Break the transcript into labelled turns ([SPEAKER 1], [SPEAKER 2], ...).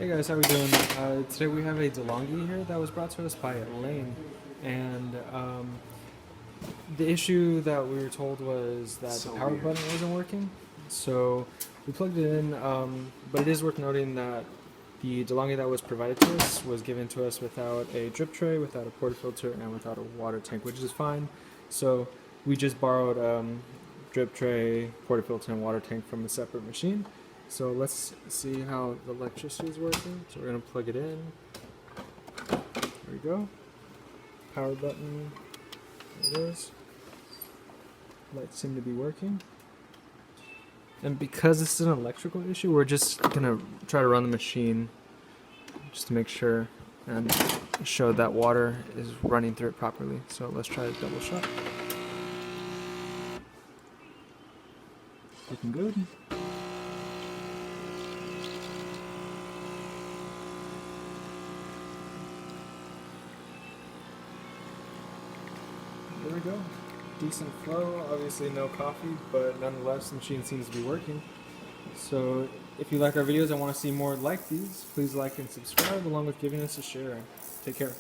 [SPEAKER 1] Hey guys, how we doing? Today we have a DeLonghi here that was brought to us by Lane, and the issue that we were told was that
[SPEAKER 2] So
[SPEAKER 1] the power
[SPEAKER 2] weird.
[SPEAKER 1] button wasn't working. So we plugged it in, but it is worth noting that the DeLonghi that was provided to us was given to us without a drip tray, without a portafilter, and without a water tank, which is fine. So we just borrowed drip tray, portafilter, and water tank from a separate machine. So let's see how the electricity is working. So we're gonna plug it in. There we go. Power button. There it is. Lights seem to be working. And because this is an electrical issue, we're just gonna try to run the machine just to make sure and show that water is running through it properly. So let's try a double shot. Looking good. There we go. Decent flow, obviously no coffee, but nonetheless the machine seems to be working. So if you like our videos and want to see more like these, please like and subscribe along with giving us a share. Take care.